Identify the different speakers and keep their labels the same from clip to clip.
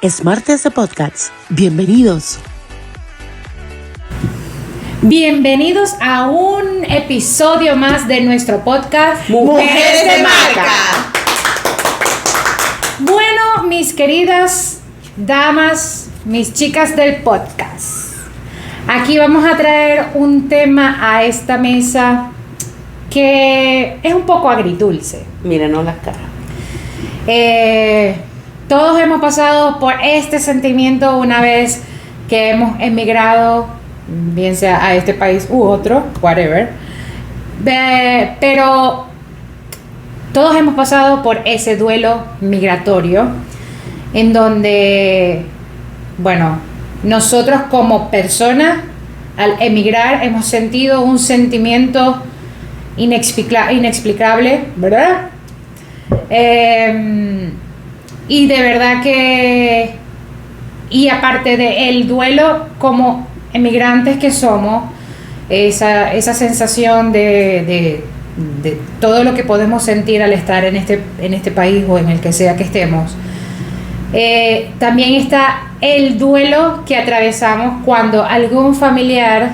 Speaker 1: Es martes de podcast. Bienvenidos.
Speaker 2: Bienvenidos a un episodio más de nuestro podcast
Speaker 3: Mujeres de Marca.
Speaker 2: Bueno, mis queridas damas, mis chicas del podcast, aquí vamos a traer un tema a esta mesa que es un poco agridulce.
Speaker 3: Mírenos las caras.
Speaker 2: Todos hemos pasado por este sentimiento una vez que hemos emigrado, bien sea a este país u otro, whatever. Pero todos hemos pasado por ese duelo migratorio en donde, bueno, nosotros como personas al emigrar hemos sentido un sentimiento inexplicable, ¿verdad? Y de verdad que, y aparte del duelo como emigrantes que somos, esa sensación de todo lo que podemos sentir al estar en este país o en el que sea que estemos, también está el duelo que atravesamos cuando algún familiar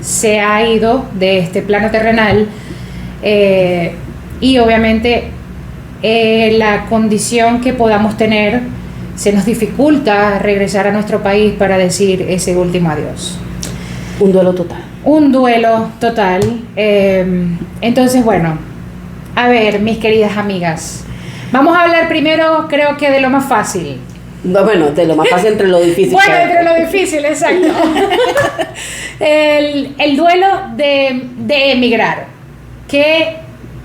Speaker 2: se ha ido de este plano terrenal, y obviamente la condición que podamos tener se nos dificulta regresar a nuestro país para decir ese último adiós.
Speaker 3: Un duelo total.
Speaker 2: Un duelo total. Entonces, bueno, a ver, mis queridas amigas, vamos a hablar primero, creo que de lo más fácil.
Speaker 3: Bueno, de lo más fácil entre lo difícil.
Speaker 2: Bueno, entre lo difícil, exacto. el duelo de emigrar. ¿Qué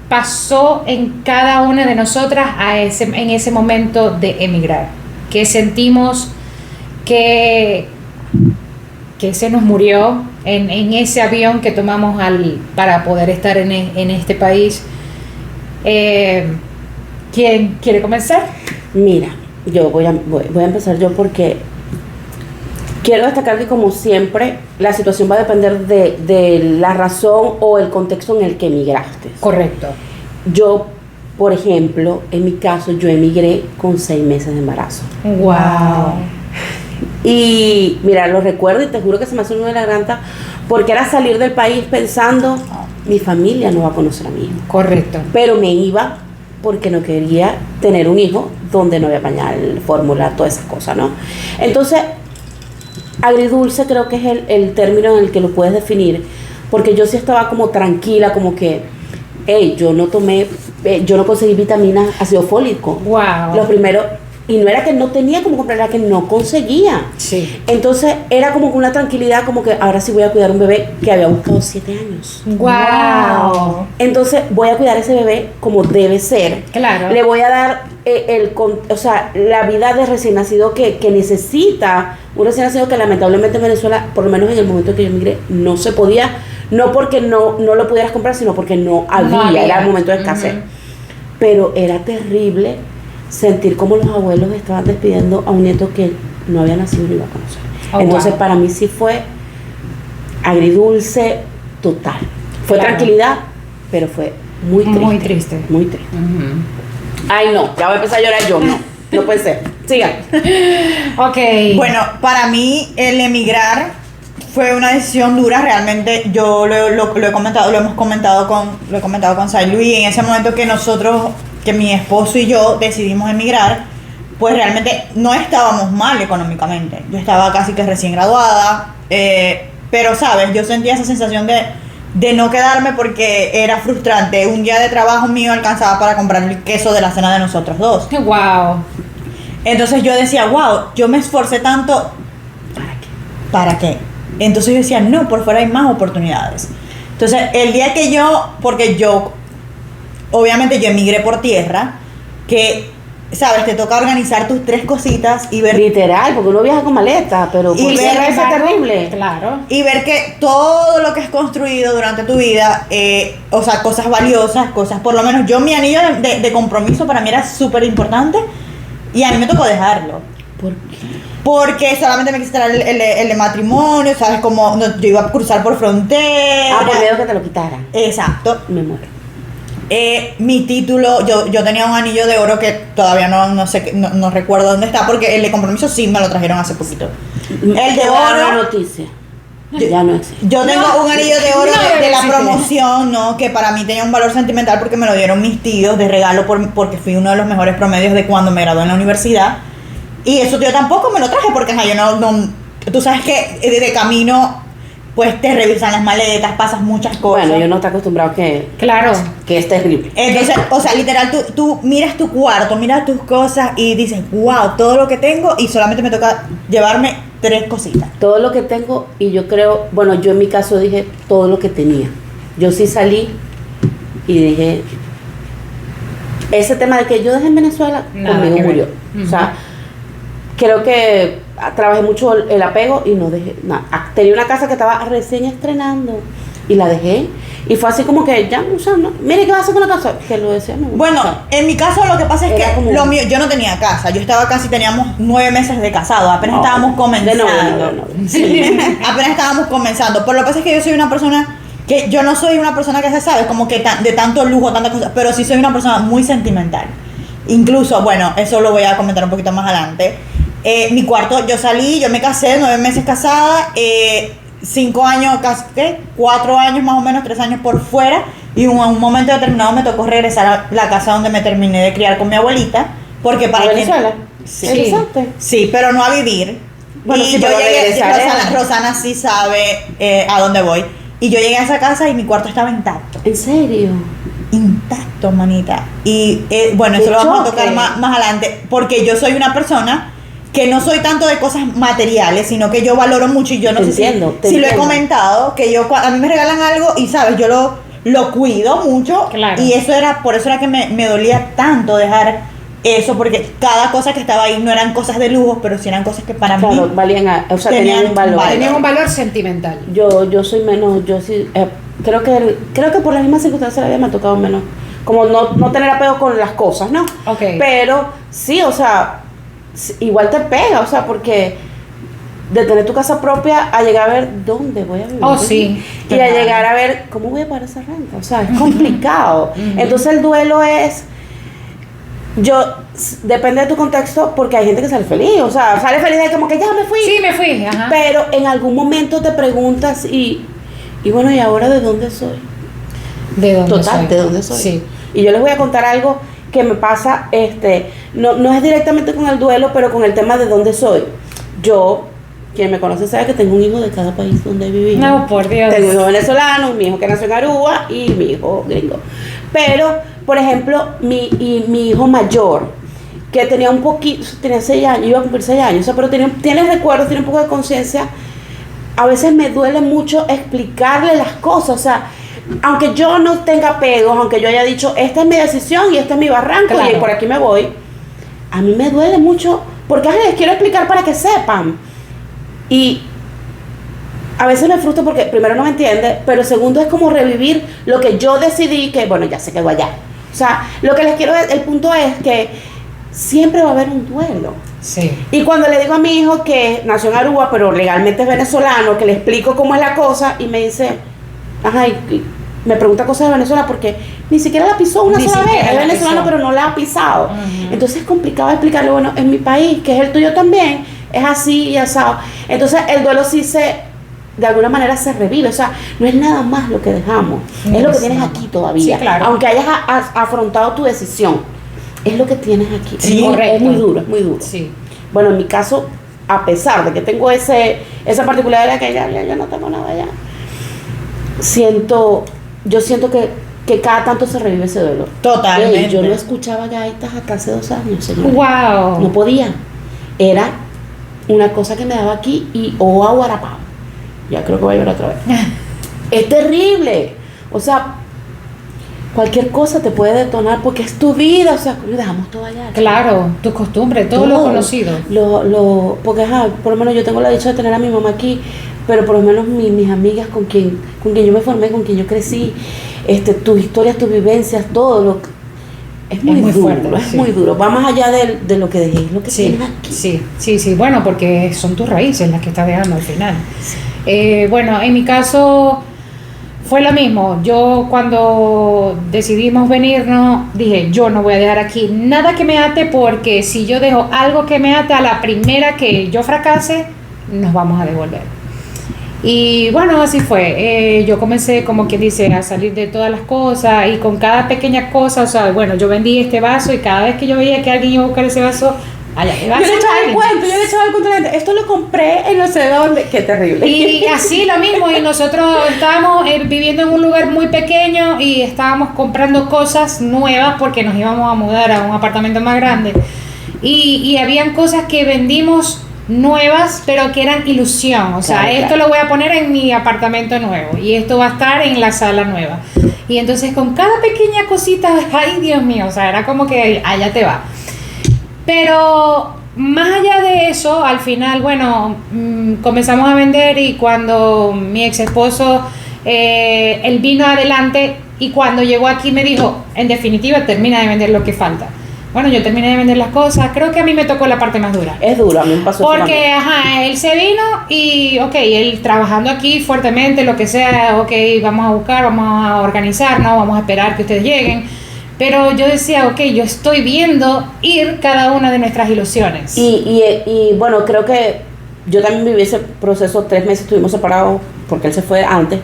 Speaker 2: pasó en cada una de nosotras en ese momento de emigrar? ¿Qué sentimos que se nos murió en ese avión que tomamos para poder estar en este país? ¿Quién quiere comenzar?
Speaker 3: Mira, yo voy a empezar yo porque quiero destacar que, como siempre, la situación va a depender de la razón o el contexto en el que emigraste.
Speaker 2: Correcto.
Speaker 3: Yo, por ejemplo, en mi caso, yo emigré con 6 meses de embarazo.
Speaker 2: Wow.
Speaker 3: Y mira, lo recuerdo y te juro que se me hace un nudo de la garganta porque era salir del país pensando, mi familia no va a conocer a mi hijo.
Speaker 2: Correcto.
Speaker 3: Pero me iba porque no quería tener un hijo donde no había pañal, fórmula, todas esas cosas, ¿no? Entonces, agridulce creo que es el término en el que lo puedes definir, porque yo sí estaba como tranquila, como que, yo no conseguí vitaminas, ácido fólico.
Speaker 2: Wow.
Speaker 3: Lo primero, y no era que no tenía como comprar, era que no conseguía.
Speaker 2: Sí.
Speaker 3: Entonces era como una tranquilidad, como que ahora sí voy a cuidar un bebé que había buscado 7 años.
Speaker 2: Wow.
Speaker 3: Entonces voy a cuidar ese bebé como debe ser.
Speaker 2: Claro.
Speaker 3: Le voy a dar la vida de recién nacido que necesita un recién nacido, que lamentablemente en Venezuela, por lo menos en el momento que yo emigré, no se podía, no porque no lo pudieras comprar, sino porque no había. Era el momento de escasez. Pero era terrible sentir como los abuelos estaban despidiendo a un nieto que no había nacido ni iba a conocer. Entonces, para mí sí fue agridulce total. Fue tranquilidad, pero fue muy triste.
Speaker 2: Muy triste.
Speaker 3: Muy triste. Ay, no, ya voy a empezar a llorar yo. No puede ser. Sigan.
Speaker 2: Ok.
Speaker 4: Bueno, para mí el emigrar fue una decisión dura. Realmente yo lo he comentado, lo he comentado con Sai Luis. En ese momento que mi esposo y yo decidimos emigrar, pues realmente no estábamos mal económicamente. Yo estaba casi que recién graduada, pero sabes, yo sentía esa sensación de no quedarme porque era frustrante. Un día de trabajo mío alcanzaba para comprar el queso de la cena de nosotros dos.
Speaker 2: Wow.
Speaker 4: Entonces yo decía, wow, yo me esforcé tanto, ¿para qué? Entonces yo decía, no, por fuera hay más oportunidades. Entonces el día que obviamente yo emigré por tierra, que, sabes, te toca organizar tus 3 cositas y ver...
Speaker 3: Literal, porque uno viaja con maleta, pero por tierra eso es terrible.
Speaker 2: Claro.
Speaker 4: Y ver que todo lo que has construido durante tu vida, cosas valiosas, cosas, por lo menos yo, mi anillo de compromiso para mí era súper importante, y a mí me tocó dejarlo.
Speaker 3: ¿Por qué?
Speaker 4: Porque solamente me quise traer el de matrimonio, ¿sabes? Como yo iba a cruzar por frontera.
Speaker 3: Por miedo que te lo quitaran.
Speaker 4: Exacto.
Speaker 3: Me muero.
Speaker 4: Mi título, yo tenía un anillo de oro que todavía no sé, no recuerdo dónde está, porque el de compromiso sí me lo trajeron hace poquito. El de
Speaker 3: Una
Speaker 4: oro,
Speaker 3: noticia. Ya no existe.
Speaker 4: yo tengo un anillo de oro
Speaker 2: no
Speaker 4: de la
Speaker 2: existe.
Speaker 4: promoción, ¿no? Que para mí tenía un valor sentimental porque me lo dieron mis tíos de regalo porque fui uno de los mejores promedios de cuando me gradué en la universidad. Y eso yo tampoco me lo traje porque ajá, yo no tú sabes que de camino pues te revisan las maletas, pasas muchas cosas.
Speaker 3: Bueno, yo no estoy acostumbrado que
Speaker 2: Claro.
Speaker 3: es terrible.
Speaker 4: Entonces, o sea, literal, tú miras tu cuarto, miras tus cosas y dices, wow, todo lo que tengo y solamente me toca llevarme 3 cositas.
Speaker 3: Todo lo que tengo, y yo creo, bueno, yo en mi caso dije todo lo que tenía. Yo sí salí y dije, ese tema de que yo dejé en Venezuela,
Speaker 2: Nada
Speaker 3: conmigo
Speaker 2: que ver.
Speaker 3: murió. O sea, creo que trabajé mucho el apego y no dejé nada. Tenía una casa que estaba recién estrenando y la dejé. Y fue así como que ya, o sea, no. Mire, ¿qué vas a hacer con la casa? Que lo decía, no.
Speaker 4: Bueno,
Speaker 3: o sea,
Speaker 4: en mi caso lo que pasa es
Speaker 3: Era
Speaker 4: que
Speaker 3: como-
Speaker 4: lo mío, yo no tenía casa, yo estaba casi, teníamos 9 meses de casado, apenas
Speaker 3: no,
Speaker 4: estábamos comenzando.
Speaker 3: no.
Speaker 4: Sí, apenas estábamos comenzando. Pero lo que pasa es que yo soy una persona que yo no soy una persona que se sabe como que de tanto lujo, tantas cosas, pero sí soy una persona muy sentimental. Incluso, bueno, eso lo voy a comentar un poquito más adelante. Mi cuarto, yo salí, yo me casé, 9 meses casada, 5 años, 4 años más o menos, 3 años por fuera, y en un momento determinado me tocó regresar a la casa donde me terminé de criar con mi abuelita, porque para
Speaker 3: ¿A
Speaker 4: que-
Speaker 3: Venezuela?
Speaker 2: Sí.
Speaker 3: Exacto.
Speaker 4: Sí, pero no a vivir.
Speaker 3: Bueno,
Speaker 4: y
Speaker 3: sí,
Speaker 4: yo
Speaker 3: pero
Speaker 4: llegué,
Speaker 3: regresar,
Speaker 4: Rosana sí sabe a dónde voy. Y yo llegué a esa casa y mi cuarto estaba intacto.
Speaker 3: ¿En serio?
Speaker 4: Intacto, manita. Y bueno,
Speaker 3: ¡Qué
Speaker 4: eso lo vamos a
Speaker 3: choque!
Speaker 4: tocar más adelante. Porque yo soy una persona que no soy tanto de cosas materiales, sino que yo valoro mucho. Y yo no
Speaker 3: Te
Speaker 4: sé
Speaker 3: entiendo, te
Speaker 4: si lo he
Speaker 3: entiendo.
Speaker 4: comentado, que a mí me regalan algo y, ¿sabes? Yo lo cuido mucho.
Speaker 2: Claro.
Speaker 4: Y por eso era que me dolía tanto dejar eso, porque cada cosa que estaba ahí no eran cosas de lujo, pero sí eran cosas que para
Speaker 3: Claro,
Speaker 4: mí
Speaker 3: valían, o sea,
Speaker 4: tenían
Speaker 3: tenían un valor.
Speaker 4: valor.
Speaker 2: Tenían un valor sentimental.
Speaker 3: Yo soy menos, yo sí, creo que por las mismas circunstancias de la vida me ha tocado menos, como no tener apego con las cosas, ¿no?
Speaker 2: Ok.
Speaker 3: Pero sí, o sea, igual te pega, o sea, porque de tener tu casa propia a llegar a ver dónde voy a vivir.
Speaker 2: Oh, sí.
Speaker 3: Y a llegar a ver cómo voy a pagar esa renta, o sea, es complicado. Entonces el duelo es, depende de tu contexto, porque hay gente que sale feliz, o sea, sale feliz de como que ya me fui.
Speaker 2: Sí, me fui, ajá.
Speaker 3: Pero en algún momento te preguntas y bueno, ¿y ahora de dónde soy?
Speaker 2: ¿De dónde
Speaker 3: Total,
Speaker 2: soy?
Speaker 3: ¿de dónde soy?
Speaker 2: Sí.
Speaker 3: Y yo les voy a contar algo que me pasa, no es directamente con el duelo, pero con el tema de dónde soy. Yo, quien me conoce sabe que tengo un hijo de cada país donde he vivido.
Speaker 2: No, por Dios.
Speaker 3: Tengo un hijo venezolano, mi hijo que nació en Aruba y mi hijo gringo. Pero, por ejemplo, mi hijo mayor, que tenía un poquito, tenía 6 años, iba a cumplir 6 años, o sea, pero tiene recuerdos, tiene un poco de conciencia. A veces me duele mucho explicarle las cosas, o sea, aunque yo no tenga apegos, aunque yo haya dicho, esta es mi decisión y este es mi barranco
Speaker 2: Claro.
Speaker 3: y por aquí me voy, a mí me duele mucho porque les quiero explicar para que sepan. Y a veces me frustro porque primero no me entiende, pero segundo es como revivir lo que yo decidí que, bueno, ya se quedó allá. O sea, lo que les quiero, el punto es que siempre va a haber un duelo.
Speaker 2: Sí.
Speaker 3: Y cuando le digo a mi hijo que nació en Aruba, pero legalmente es venezolano, que le explico cómo es la cosa, y me dice, ajá, y me pregunta cosas de Venezuela porque ni siquiera la pisó una
Speaker 2: Ni
Speaker 3: sola vez.
Speaker 2: siquiera
Speaker 3: Es
Speaker 2: la
Speaker 3: venezolano,
Speaker 2: pisó.
Speaker 3: pero no la ha pisado.
Speaker 2: Ujú.
Speaker 3: Entonces es complicado explicarle, bueno, en mi país, que es el tuyo también, es así y asado. Entonces el duelo sí de alguna manera se revive. O sea, no es nada más lo que dejamos,
Speaker 2: No
Speaker 3: es lo que
Speaker 2: es
Speaker 3: tienes
Speaker 2: nada.
Speaker 3: aquí todavía.
Speaker 2: Sí, claro.
Speaker 3: Aunque hayas afrontado tu decisión, es lo que tienes aquí.
Speaker 4: Sí,
Speaker 3: es
Speaker 2: correcto.
Speaker 3: muy duro, es muy duro.
Speaker 2: Sí.
Speaker 3: Bueno, en mi caso, a pesar de que tengo esa particularidad que ya no tengo nada ya, yo siento que cada tanto se revive ese dolor.
Speaker 4: Totalmente.
Speaker 3: Ey, yo no escuchaba gaitas hasta hace 2 años, señor.
Speaker 2: Wow.
Speaker 3: No podía. Era una cosa que me daba aquí y a Guarapao. Ya creo que voy a llorar otra vez. Es terrible. O sea, cualquier cosa te puede detonar porque es tu vida. O sea, dejamos todo allá.
Speaker 2: Claro, tus costumbres, todo lo conocido.
Speaker 3: Porque por lo menos yo tengo la dicha de tener a mi mamá aquí, pero por lo menos mis amigas con quien yo me formé, con quien yo crecí, tus historias, tus vivencias, todo es muy duro,
Speaker 2: fuerte,
Speaker 3: es
Speaker 2: sí.
Speaker 3: muy duro. Va más allá de lo que dejé, es lo que
Speaker 2: Sí,
Speaker 3: tienes aquí.
Speaker 2: sí, bueno, porque son tus raíces las que estás dejando al final. Bueno, en mi caso fue lo mismo. Yo cuando decidimos venirnos, dije, yo no voy a dejar aquí nada que me ate, porque si yo dejo algo que me ate, a la primera que yo fracase, nos vamos a devolver. Y bueno, así fue. Yo comencé, como quien dice, a salir de todas las cosas, y con cada pequeña cosa, o sea, bueno, yo vendí este vaso, y cada vez que yo veía que alguien iba a buscar ese vaso, allá te vas.
Speaker 3: Yo le echaba el cuento, esto lo compré en no sé dónde. Qué terrible.
Speaker 2: Y así lo mismo, y nosotros estábamos viviendo en un lugar muy pequeño y estábamos comprando cosas nuevas porque nos íbamos a mudar a un apartamento más grande, y habían cosas que vendimos nuevas pero que eran ilusión, o sea,
Speaker 3: Claro.
Speaker 2: esto lo voy a poner en mi apartamento nuevo y esto va a estar en la sala nueva, y entonces con cada pequeña cosita, ay Dios mío, o sea, era como que allá te va. Pero más allá de eso, al final, bueno, comenzamos a vender, y cuando mi ex esposo, él vino adelante, y cuando llegó aquí me dijo, en definitiva, termina de vender lo que falta. Bueno, yo terminé de vender las cosas, creo que a mí me tocó la parte más dura.
Speaker 3: Es duro, a mí me pasó eso
Speaker 2: Porque,
Speaker 3: también.
Speaker 2: ajá, él se vino y, ok, él trabajando aquí fuertemente, lo que sea, ok, vamos a buscar, vamos a organizarnos, vamos a esperar que ustedes lleguen. Pero yo decía, ok, yo estoy viendo ir cada una de nuestras ilusiones.
Speaker 3: Y bueno, creo que yo también viví ese proceso. 3 meses estuvimos separados porque él se fue antes.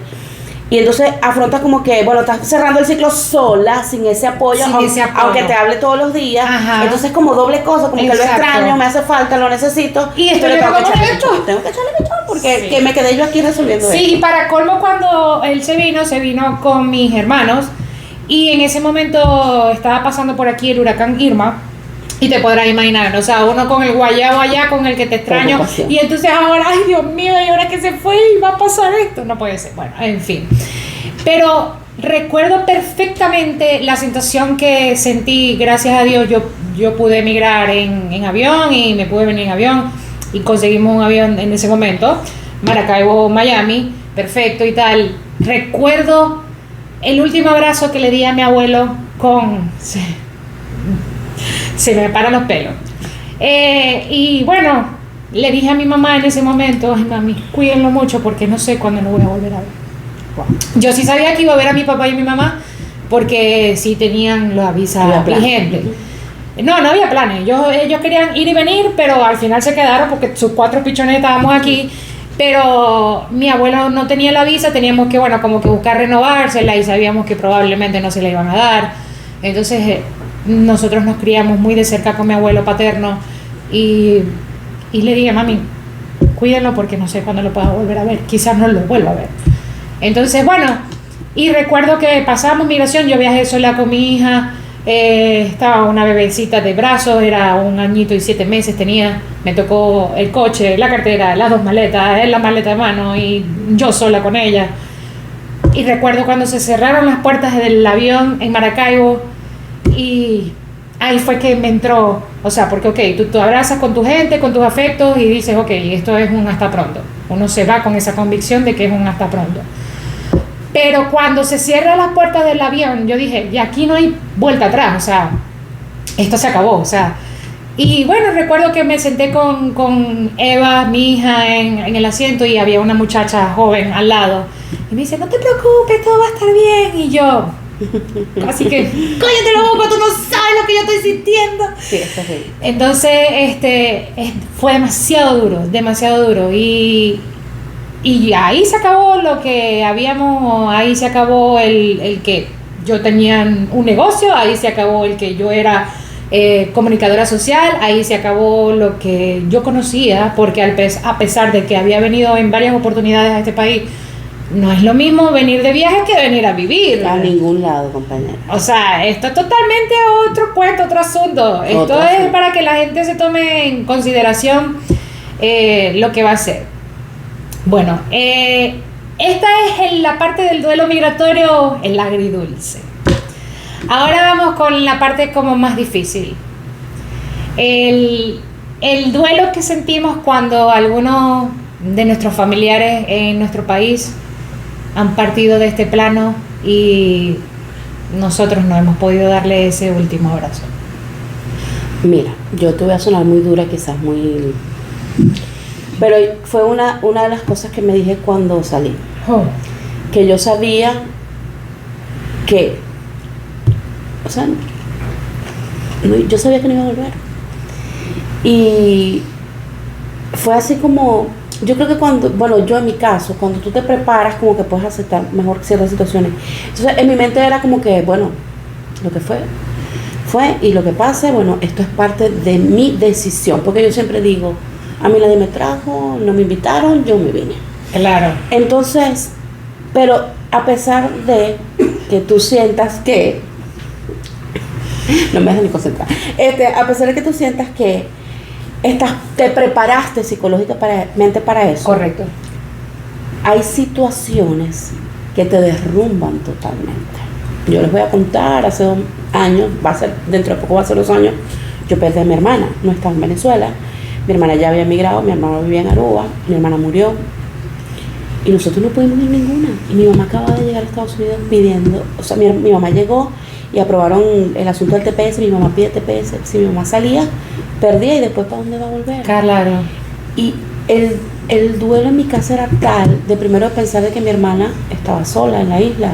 Speaker 3: Y entonces afrontas como que, bueno, estás cerrando el ciclo sola, sin ese apoyo,
Speaker 2: Sin ese apoyo.
Speaker 3: aunque te hable todos los días.
Speaker 2: Ajá.
Speaker 3: Entonces como doble cosa, como que lo
Speaker 2: Exacto.
Speaker 3: extraño, me hace falta, lo necesito.
Speaker 2: Y esto
Speaker 3: pero
Speaker 2: yo
Speaker 3: tengo que
Speaker 2: no lo
Speaker 3: echarle
Speaker 2: he hecho.
Speaker 3: pichón, tengo que echarle pichón porque
Speaker 2: Sí.
Speaker 3: que me quedé yo aquí resolviendo
Speaker 2: Sí,
Speaker 3: esto.
Speaker 2: y para colmo, cuando él se vino con mis hermanos, y en ese momento estaba pasando por aquí el huracán Irma, y te podrás imaginar, o sea, uno con el guayabo allá, con el que te extraño,
Speaker 3: Preocupación.
Speaker 2: y entonces ahora, ay Dios mío, y ahora que se fue y va a pasar esto, no puede ser, bueno, en fin. Pero recuerdo perfectamente la sensación que sentí. Gracias a Dios yo pude emigrar en avión, y me pude venir en avión, y conseguimos un avión en ese momento, Maracaibo, Miami, perfecto y tal. Recuerdo el último abrazo que le di a mi abuelo se me paran los pelos. Y bueno, le dije a mi mamá en ese momento, ay mami, cuídenlo mucho porque no sé cuándo lo voy a volver a ver. Yo sí sabía que iba a ver a mi papá y a mi mamá, porque sí tenían la visa
Speaker 3: Había planes.
Speaker 2: vigente. No había planes. Ellos querían ir y venir, pero al final se quedaron porque sus 4 pichones estábamos aquí. Pero mi abuelo no tenía la visa, teníamos que, bueno, como que buscar renovársela, y sabíamos que probablemente no se la iban a dar. Entonces nosotros nos criamos muy de cerca con mi abuelo paterno, y le dije, mami, cuídenlo porque no sé cuándo lo pueda volver a ver, quizás no lo vuelva a ver. Entonces, bueno, y recuerdo que pasamos migración, yo viajé sola con mi hija, estaba una bebecita de brazos, era 1 añito y 7 meses tenía, me tocó el coche, la cartera, las 2 maletas, la maleta de mano, y yo sola con ella. Y recuerdo cuando se cerraron las puertas del avión en Maracaibo, y ahí fue que me entró, o sea, porque ok, tú abrazas con tu gente, con tus afectos, y dices, ok, esto es un hasta pronto. Uno se va con esa convicción de que es un hasta pronto. Pero cuando se cierran las puertas del avión, yo dije, y aquí no hay vuelta atrás, o sea, esto se acabó, o sea. Y bueno, recuerdo que me senté con Eva, mi hija, en el asiento, y había una muchacha joven al lado. Y me dice, no te preocupes, todo va a estar bien. Y yo, así que, cállate la boca, tú no sabes lo que yo estoy sintiendo.
Speaker 3: Sí, es terrible.
Speaker 2: Entonces, fue demasiado duro. Y ahí se acabó lo que habíamos, ahí se acabó el que yo tenía un negocio, ahí se acabó el que yo era comunicadora social, ahí se acabó lo que yo conocía, porque a pesar de que había venido en varias oportunidades a este país, no es lo mismo venir de viaje que venir a vivir.
Speaker 3: A ningún lado, compañera.
Speaker 2: O sea, esto es totalmente otro cuento, otro asunto. Esto
Speaker 3: Otro
Speaker 2: es
Speaker 3: asunto.
Speaker 2: para que la gente se tome en consideración lo que va a hacer. Bueno, esta es la parte del duelo migratorio, el agridulce. Ahora vamos con la parte como más difícil. El duelo que sentimos cuando algunos de nuestros familiares en nuestro país han partido de este plano, y nosotros no hemos podido darle ese último abrazo.
Speaker 3: Mira, yo te voy a sonar muy dura, quizás muy... Pero fue una de las cosas que me dije cuando salí.
Speaker 2: Oh.
Speaker 3: que yo sabía que, o sea, yo sabía que no iba a volver. Y fue así como, yo creo que cuando, bueno, yo en mi caso, cuando tú te preparas, como que puedes aceptar mejor ciertas situaciones. Entonces, en mi mente era como que, bueno, lo que fue, y lo que pase, bueno, esto es parte de mi decisión. Porque yo siempre digo, a mí nadie me trajo, no me invitaron, yo me vine.
Speaker 2: Claro.
Speaker 3: Entonces, pero a pesar de que tú sientas que, no me dejes ni concentrar, a pesar de que tú sientas que te preparaste psicológicamente para eso.
Speaker 2: Correcto.
Speaker 3: Hay situaciones que te derrumban totalmente. Yo les voy a contar, hace 2 años, dentro de poco va a ser 2 años, yo perdí a mi hermana, no estaba en Venezuela, mi hermana ya había emigrado, mi hermana vivía en Aruba, mi hermana murió, y nosotros no pudimos ir ninguna, y mi mamá acaba de llegar a Estados Unidos pidiendo, o sea, mi mamá llegó y aprobaron el asunto del TPS, mi mamá pide TPS, si mi mamá salía, perdía, y después ¿para dónde va a volver?
Speaker 2: Claro.
Speaker 3: Y el duelo en mi casa era tal, de primero pensar de que mi hermana estaba sola en la isla,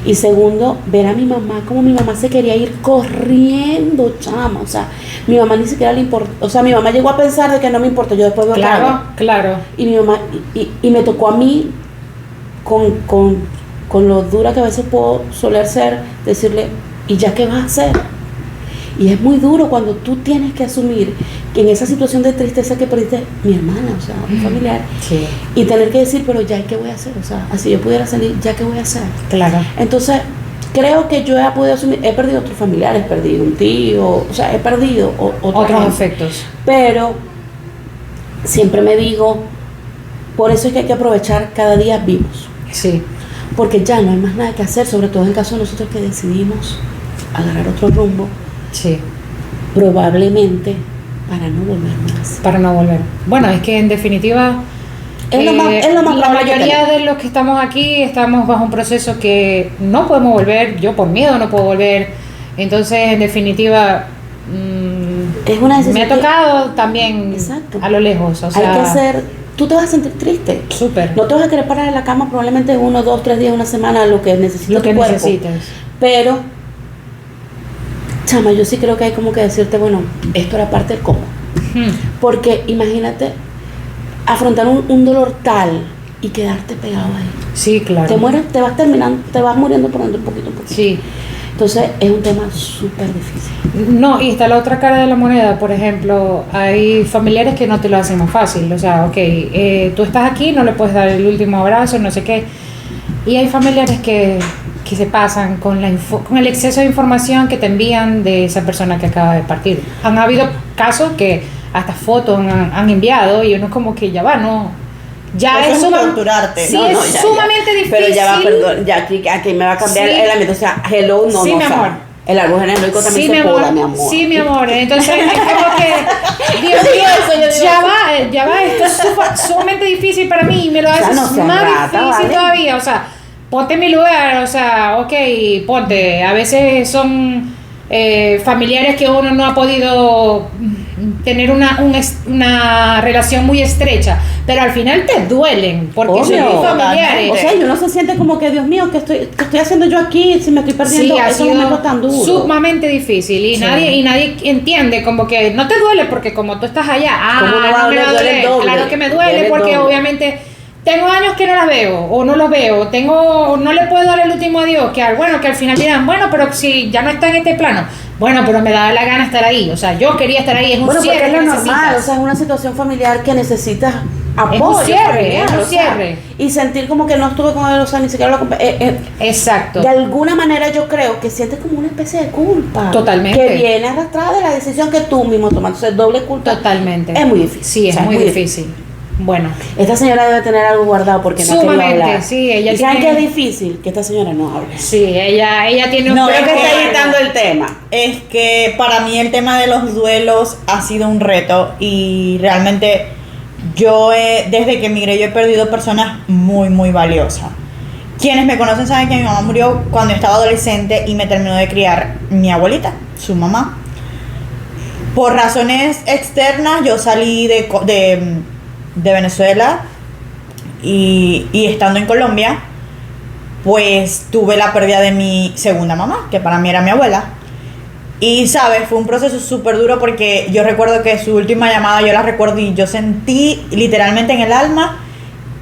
Speaker 3: y segundo, ver a mi mamá, como mi mamá se quería ir corriendo, chama, o sea, mi mamá ni siquiera le importa, o sea, mi mamá llegó a pensar de que no me importa, yo después veo
Speaker 2: Claro, claro.
Speaker 3: y mi mamá, y me tocó a mí, con lo dura que a veces puedo soler ser, decirle, ¿y ya qué vas a hacer? Y es muy duro cuando tú tienes que asumir que en esa situación de tristeza que perdiste mi hermana, o sea, mi familiar,
Speaker 2: Sí.
Speaker 3: y tener que decir, pero ya, ¿qué voy a hacer? O sea, así yo pudiera salir, ¿ya qué voy a hacer?
Speaker 2: Claro.
Speaker 3: Entonces, creo que yo he podido asumir, he perdido otros familiares, he perdido un tío, o sea, he perdido otra
Speaker 2: Otros
Speaker 3: gente.
Speaker 2: efectos.
Speaker 3: Pero siempre me digo, por eso es que hay que aprovechar cada día vivos,
Speaker 2: Sí.
Speaker 3: porque ya no hay más nada que hacer, sobre todo en caso de nosotros que decidimos agarrar otro rumbo,
Speaker 2: Sí.
Speaker 3: probablemente para no volver más.
Speaker 2: Para no volver. Bueno, es que en definitiva
Speaker 3: Es lo más
Speaker 2: la
Speaker 3: probable que
Speaker 2: mayoría
Speaker 3: tenemos.
Speaker 2: de los que estamos aquí estamos bajo un proceso que no podemos volver. Yo por miedo no puedo volver. Entonces, en definitiva,
Speaker 3: Es una decisión
Speaker 2: me ha
Speaker 3: que
Speaker 2: tocado también
Speaker 3: Exacto.
Speaker 2: a lo lejos. O sea,
Speaker 3: hay que hacer. Tú te vas a sentir triste.
Speaker 2: súper.
Speaker 3: No te vas a querer parar en la cama probablemente 1, 2, 3 días, una semana, lo que necesitas
Speaker 2: Lo que
Speaker 3: tu cuerpo.
Speaker 2: necesitas.
Speaker 3: Pero, chama, yo sí creo que hay como que decirte, bueno, esto era parte del cómo.
Speaker 2: Hmm.
Speaker 3: Porque imagínate afrontar un dolor tal y quedarte pegado ahí.
Speaker 2: Sí, claro.
Speaker 3: Te mueres, te vas muriendo por dentro un poquito.
Speaker 2: Sí.
Speaker 3: Entonces es un tema súper difícil.
Speaker 2: No, y está la otra cara de la moneda. Por ejemplo, hay familiares que no te lo hacen más fácil. O sea, ok, tú estás aquí, no le puedes dar el último abrazo, no sé qué. Y hay familiares que se pasan con el exceso de información que te envían de esa persona que acaba de partir. Han habido casos que hasta fotos han enviado y uno es como que ya va, no. Ya
Speaker 4: Eso
Speaker 2: es
Speaker 4: es torturarte.
Speaker 2: Sí,
Speaker 3: No, no,
Speaker 2: es
Speaker 3: ya,
Speaker 2: sumamente difícil.
Speaker 3: Pero ya va, perdón, ya aquí me va a cambiar
Speaker 2: Sí.
Speaker 3: el ambiente. O sea, hello, no,
Speaker 2: Sí,
Speaker 3: no.
Speaker 2: mi
Speaker 3: o sea,
Speaker 2: amor.
Speaker 3: el árbol genealógico también
Speaker 2: Sí,
Speaker 3: se poda, mi amor.
Speaker 2: Sí, mi amor. Entonces es como que, Dios
Speaker 3: Yo digo
Speaker 2: mío,
Speaker 3: eso, yo digo
Speaker 2: ya va, esto es sumamente difícil para mí y me lo
Speaker 3: O sea,
Speaker 2: haces
Speaker 3: no seas
Speaker 2: más
Speaker 3: rata,
Speaker 2: difícil
Speaker 3: ¿vale?
Speaker 2: todavía. O sea, ponte en mi lugar, o sea, ok, ponte. A veces son familiares que uno no ha podido tener una relación muy estrecha, pero al final te duelen porque son
Speaker 3: Obvio.
Speaker 2: tus familiares.
Speaker 3: O sea, y uno se siente como que, Dios mío, ¿qué estoy haciendo yo aquí? Si me estoy perdiendo
Speaker 2: Sí, ha
Speaker 3: esos
Speaker 2: sido
Speaker 3: momentos tan duros.
Speaker 2: sumamente difícil y
Speaker 3: Sí.
Speaker 2: nadie entiende como que no te duele porque como tú estás allá,
Speaker 3: ¿Cómo no va a
Speaker 2: me
Speaker 3: doler? Duele el doble.
Speaker 2: claro que me
Speaker 3: Duele
Speaker 2: duele
Speaker 3: el
Speaker 2: porque
Speaker 3: doble.
Speaker 2: obviamente tengo años que no las veo o no los veo, no le puedo dar el último adiós, que al final dirán, bueno, pero si ya no está en este plano, bueno, pero me da la gana estar ahí, o sea, yo quería estar ahí, es un
Speaker 3: Bueno, porque
Speaker 2: cierre
Speaker 3: es lo
Speaker 2: que
Speaker 3: normal,
Speaker 2: necesitas.
Speaker 3: o sea, es una situación familiar que necesitas apoyo.
Speaker 2: un cierre,
Speaker 3: familiar,
Speaker 2: es un
Speaker 3: o sea,
Speaker 2: cierre.
Speaker 3: y sentir como que no estuve con él, o sea, ni siquiera lo
Speaker 2: Exacto.
Speaker 3: de alguna manera yo creo que sientes como una especie de culpa.
Speaker 2: Totalmente.
Speaker 3: Que viene arrastrada de la decisión que tú mismo tomaste. Entonces, doble culpa.
Speaker 2: Totalmente.
Speaker 3: Es muy difícil.
Speaker 2: Sí, es
Speaker 3: O sea,
Speaker 2: muy difícil. Bueno.
Speaker 3: Esta señora debe tener algo guardado porque no ha querido
Speaker 2: Sumamente,
Speaker 3: hablar.
Speaker 2: sí, ella
Speaker 3: ¿Y saben
Speaker 2: tiene-
Speaker 3: qué es difícil? Que esta señora no hable.
Speaker 2: Sí, ella tiene un
Speaker 4: No,
Speaker 3: Creo que
Speaker 4: es
Speaker 3: está
Speaker 4: que-
Speaker 3: evitando el tema.
Speaker 4: Es que para mí el tema de los duelos ha sido un reto y realmente desde que emigré yo he perdido personas muy, muy valiosas. Quienes me conocen saben que mi mamá murió cuando yo estaba adolescente y me terminó de criar mi abuelita, su mamá. Por razones externas yo salí de Venezuela y estando en Colombia pues tuve la pérdida de mi segunda mamá, que para mí era mi abuela. Y, ¿sabes? Fue un proceso súper duro porque yo recuerdo que su última llamada yo la recuerdo y yo sentí literalmente en el alma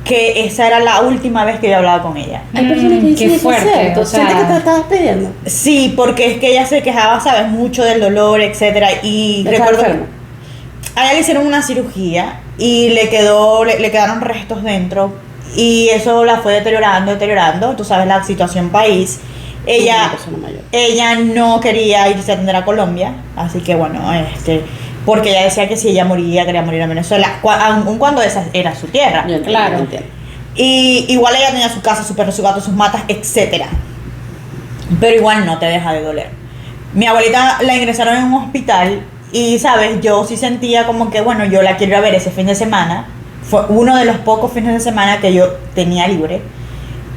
Speaker 4: que esa era la última vez que yo hablaba con ella.
Speaker 3: Hay personas que dicen
Speaker 2: qué
Speaker 3: eso,
Speaker 2: fuerte,
Speaker 3: ¿cierto?
Speaker 2: o sea,
Speaker 3: Siente que te estabas pidiendo.
Speaker 4: Sí, porque es que ella se quejaba, ¿sabes? Mucho del dolor, etcétera. Y
Speaker 3: ¿Estás
Speaker 4: recuerdo
Speaker 3: enferma?
Speaker 4: a ella le hicieron una cirugía y le quedaron restos dentro. Y eso la fue deteriorando. Tú sabes la situación país.
Speaker 3: Una persona mayor.
Speaker 4: Ella no quería irse a atender a Colombia, así que bueno, porque ella decía que si ella moría, quería morir en Venezuela, aun cuando esa era su tierra.
Speaker 3: Yo entiendo,
Speaker 2: Claro.
Speaker 3: yo entiendo.
Speaker 4: Y igual ella tenía su casa, su perro, su gato, sus matas, etcétera. Pero igual no te deja de doler. Mi abuelita la ingresaron en un hospital y, ¿sabes? Yo sí sentía como que, bueno, yo la quiero ir a ver ese fin de semana. Fue uno de los pocos fines de semana que yo tenía libre.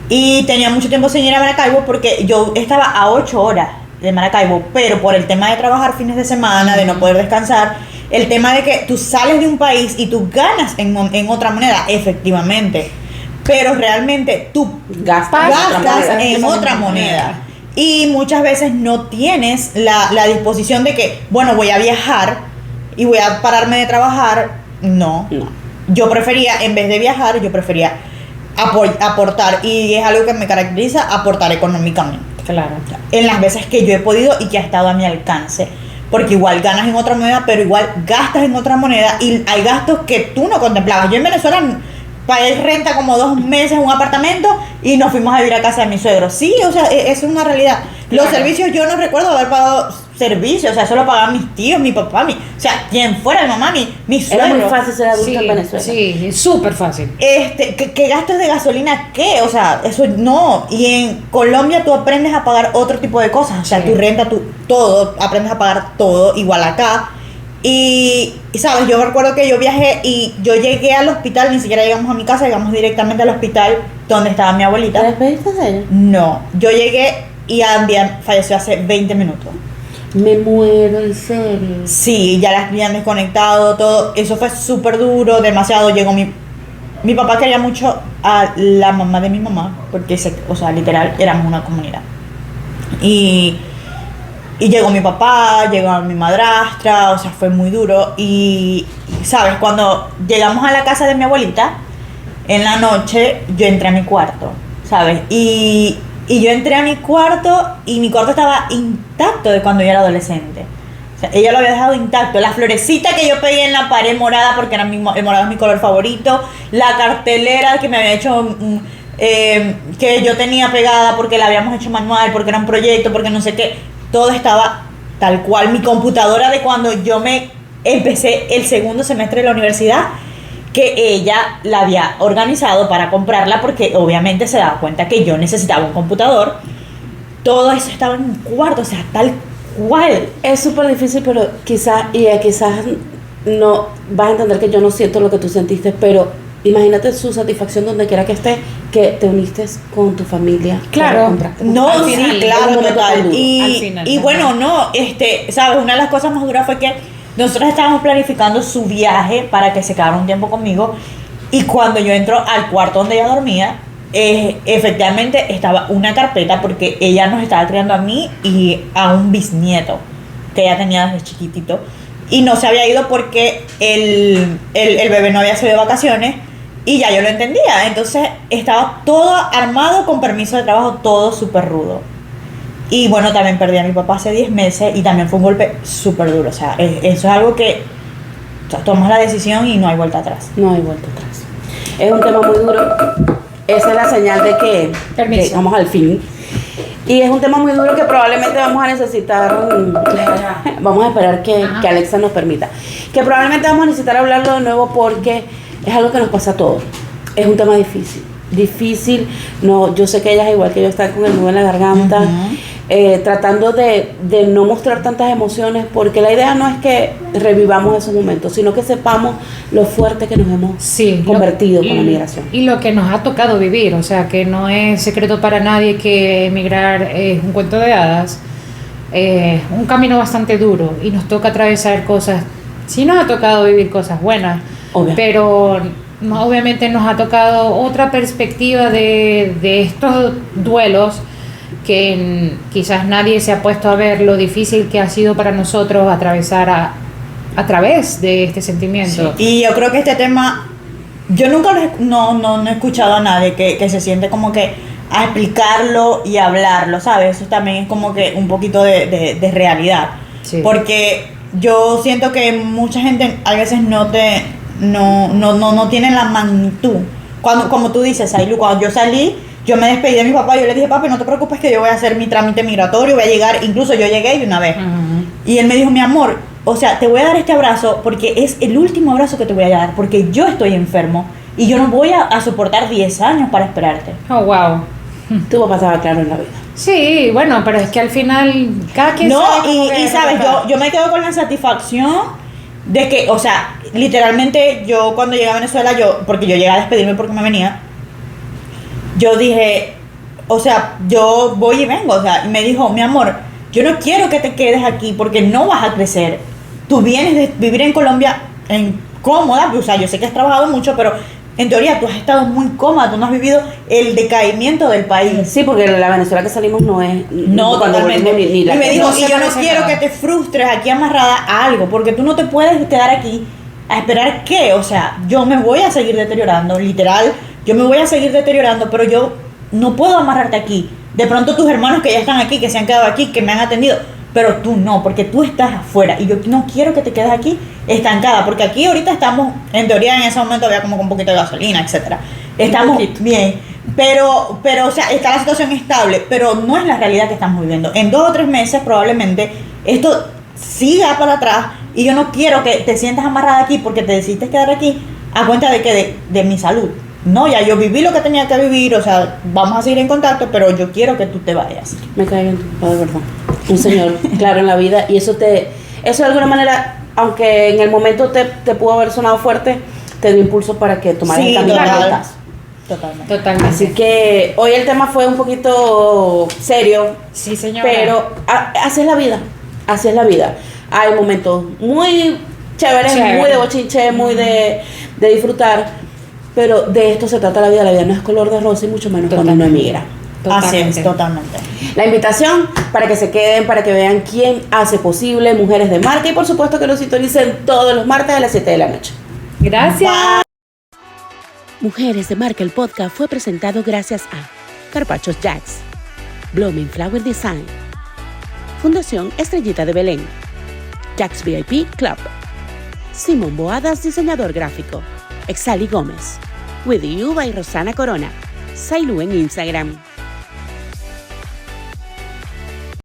Speaker 4: Y tenía mucho tiempo sin ir a Maracaibo porque yo estaba a 8 horas de Maracaibo, pero por el tema de trabajar fines de semana, de no poder descansar, el tema de que tú sales de un país y tú ganas en otra moneda, efectivamente, pero realmente tú
Speaker 3: Gastas
Speaker 4: en otra moneda. Y muchas veces no tienes la disposición de que, bueno, voy a viajar y voy a pararme de trabajar. No. Yo prefería, en vez de viajar, yo prefería aportar, y es algo que me caracteriza, aportar económicamente.
Speaker 2: Claro.
Speaker 4: En las veces que yo he podido y que ha estado a mi alcance. Porque igual ganas en otra moneda, pero igual gastas en otra moneda y hay gastos que tú no contemplabas. Yo en Venezuela pagué renta como 2 meses en un apartamento y nos fuimos a vivir a casa de mi suegro. Sí, o sea, es una realidad. Los
Speaker 2: Claro.
Speaker 4: servicios, yo no recuerdo haber pagado servicios, o sea, eso lo pagaban mis tíos, mi papá, o sea, quien fuera, mi mamá, mi suegro.
Speaker 3: Era muy fácil ser adulto
Speaker 2: Sí,
Speaker 3: en Venezuela.
Speaker 2: sí, es súper fácil.
Speaker 4: ¿Qué gastos de gasolina qué? O sea, eso no. Y en Colombia tú aprendes a pagar otro tipo de cosas. O sea,
Speaker 2: Sí.
Speaker 4: tu renta, todo, aprendes a pagar todo, igual acá. Y, ¿sabes? Yo recuerdo que yo viajé y yo llegué al hospital, ni siquiera llegamos a mi casa, llegamos directamente al hospital donde estaba mi
Speaker 3: ¿Te
Speaker 4: abuelita.
Speaker 3: despediste de ella?
Speaker 4: No, yo llegué y Andy falleció hace 20 minutos.
Speaker 3: Me muero, en serio.
Speaker 4: Sí, ya las habían desconectado, todo. Eso fue súper duro, demasiado. Llegó mi papá quería mucho a la mamá de mi mamá, porque, o sea, literal, éramos una comunidad. Y llegó mi papá, llegó mi madrastra, o sea, fue muy duro. Y, ¿sabes? Cuando llegamos a la casa de mi abuelita, en la noche, yo entré a mi cuarto, ¿sabes? Y yo entré a mi cuarto y mi cuarto estaba intacto de cuando yo era adolescente. O sea, ella lo había dejado intacto. La florecita que yo pegué en la pared morada, porque era el morado es mi color favorito. La cartelera que me había hecho, que yo tenía pegada porque la habíamos hecho manual, porque era un proyecto, porque no sé qué. Todo estaba tal cual. Mi computadora de cuando yo me empecé el segundo semestre de la universidad, que ella la había organizado para comprarla porque obviamente se daba cuenta que yo necesitaba un computador. Todo eso estaba en un cuarto, o sea, tal cual.
Speaker 3: Es súper difícil, pero quizás no vas a entender que yo no siento lo que tú sentiste, pero imagínate su satisfacción donde quiera que estés, que te uniste con tu familia.
Speaker 2: Claro.
Speaker 3: para comprar.
Speaker 4: No,
Speaker 2: Al
Speaker 4: sí,
Speaker 2: final,
Speaker 4: claro,
Speaker 3: un momento tan
Speaker 4: total.
Speaker 3: duro.
Speaker 2: Al final,
Speaker 4: Y
Speaker 2: ajá.
Speaker 4: bueno, no, ¿sabes? Una de las cosas más duras fue que nosotros estábamos planificando su viaje para que se quedara un tiempo conmigo. Y cuando yo entro al cuarto donde ella dormía, efectivamente estaba una carpeta porque ella nos estaba criando a mí y a un bisnieto que ella tenía desde chiquitito. Y no se había ido porque el bebé no había salido de vacaciones. Y ya yo lo entendía. Entonces estaba todo armado con permiso de trabajo, todo súper rudo. Y bueno, también perdí a mi papá hace 10 meses y también fue un golpe súper duro. O sea, eso es algo que, o sea, tomas la decisión y no hay vuelta atrás.
Speaker 3: No hay vuelta atrás. Es un tema muy duro. Esa es la señal de que
Speaker 2: Permiso.
Speaker 3: llegamos al fin. Y es un tema muy duro que probablemente vamos a necesitar. Vamos a esperar que Alexa nos permita. Que probablemente vamos a necesitar hablarlo de nuevo porque es algo que nos pasa a todos. Es un tema difícil. Difícil. No, yo sé que ellas, igual que yo, están con el nudo en la garganta. Tratando de no mostrar tantas emociones, porque la idea no es que revivamos esos momentos, sino que sepamos lo fuerte que nos hemos convertido con la migración.
Speaker 2: Y lo que nos ha tocado vivir, o sea, que no es secreto para nadie que emigrar es un cuento de hadas, un camino bastante duro y nos toca atravesar cosas, sí nos ha tocado vivir cosas buenas,
Speaker 3: Obvio.
Speaker 2: pero obviamente nos ha tocado otra perspectiva de estos duelos que quizás nadie se ha puesto a ver lo difícil que ha sido para nosotros atravesar a través de este sentimiento.
Speaker 4: Sí. Y yo creo que este tema, yo nunca no he escuchado a nadie que se siente como que a explicarlo y hablarlo, ¿sabes? Eso también es como que un poquito de realidad.
Speaker 2: Sí.
Speaker 4: Porque yo siento que mucha gente a veces no tiene la magnitud. Como tú dices, Ailu, cuando yo salí, yo me despedí de mi papá, yo le dije, papi, no te preocupes que yo voy a hacer mi trámite migratorio, voy a llegar, incluso yo llegué de una vez.
Speaker 2: Uh-huh.
Speaker 4: Y él me dijo, mi amor, o sea, te voy a dar este abrazo porque es el último abrazo que te voy a dar, porque yo estoy enfermo y yo no voy a soportar 10 años para esperarte.
Speaker 2: Oh, wow.
Speaker 3: Tu papá estaba claro en la vida.
Speaker 2: Sí, bueno, pero es que al final cada quien
Speaker 4: No,
Speaker 2: sabe cómo
Speaker 4: y
Speaker 2: que
Speaker 4: sabes,
Speaker 2: tratar.
Speaker 4: yo me quedo con la satisfacción de que, o sea, literalmente yo cuando llegué a Venezuela, porque yo llegué a despedirme porque me venía, yo dije, o sea, yo voy y vengo, o sea, y me dijo, mi amor, yo no quiero que te quedes aquí porque no vas a crecer. Tú vienes de vivir en Colombia cómoda, o sea, yo sé que has trabajado mucho, pero en teoría tú has estado muy cómoda, tú no has vivido el decaimiento del país.
Speaker 3: Sí, porque la Venezuela que salimos no es...
Speaker 4: No,
Speaker 3: cuando
Speaker 4: totalmente.
Speaker 3: volvimos ni la
Speaker 4: y me
Speaker 3: que-
Speaker 4: dijo,
Speaker 2: no se
Speaker 4: y yo no
Speaker 2: parece
Speaker 4: quiero
Speaker 2: nada.
Speaker 4: que te frustres aquí amarrada a algo, porque tú no te puedes quedar aquí a esperar qué, o sea, yo me voy a seguir deteriorando, literal, yo me voy a seguir deteriorando, pero yo no puedo amarrarte aquí. De pronto tus hermanos que ya están aquí, que se han quedado aquí, que me han atendido, pero tú no, porque tú estás afuera y yo no quiero que te quedes aquí estancada, porque aquí ahorita estamos, en teoría en ese momento había como con un poquito de gasolina, etcétera. Estamos bien, pero, o sea, está la situación estable, pero no es la realidad que estamos viviendo. En 2 o 3 meses probablemente esto siga para atrás y yo no quiero que te sientas amarrada aquí porque te decidiste quedar aquí a cuenta de que de mi salud. No, ya yo viví lo que tenía que vivir, o sea, vamos a seguir en contacto, pero yo quiero que tú te vayas.
Speaker 3: Me cae bien tu papá, de verdad. Un señor claro en la vida y eso de alguna manera, aunque en el momento te pudo haber sonado fuerte, te dio impulso para que tomaras
Speaker 4: Sí,
Speaker 3: el camino que
Speaker 4: total.
Speaker 3: estás.
Speaker 4: Totalmente.
Speaker 2: Totalmente.
Speaker 3: Así que hoy el tema fue un poquito serio,
Speaker 2: Sí, señora.
Speaker 3: pero así es la vida, así es la vida. Hay momentos muy chéveres,
Speaker 2: Chévere.
Speaker 3: muy de bochinche, muy de disfrutar, pero de esto se trata la vida no es color de rosa y mucho menos cuando uno emigra.
Speaker 4: Así es,
Speaker 2: Totalmente.
Speaker 4: totalmente.
Speaker 3: La invitación para que se queden, para que vean quién hace posible Mujeres de Marca y por supuesto que nos sintonicen todos los martes a las 7 de la noche.
Speaker 2: Gracias.
Speaker 1: Mujeres de Marca, el podcast fue presentado gracias a Carpachos Jacks, Blooming Flower Design, Fundación Estrellita de Belén, Jacks VIP Club, Simón Boadas, diseñador gráfico, Exali Gómez, With You by Rosana Corona, Sailu en Instagram.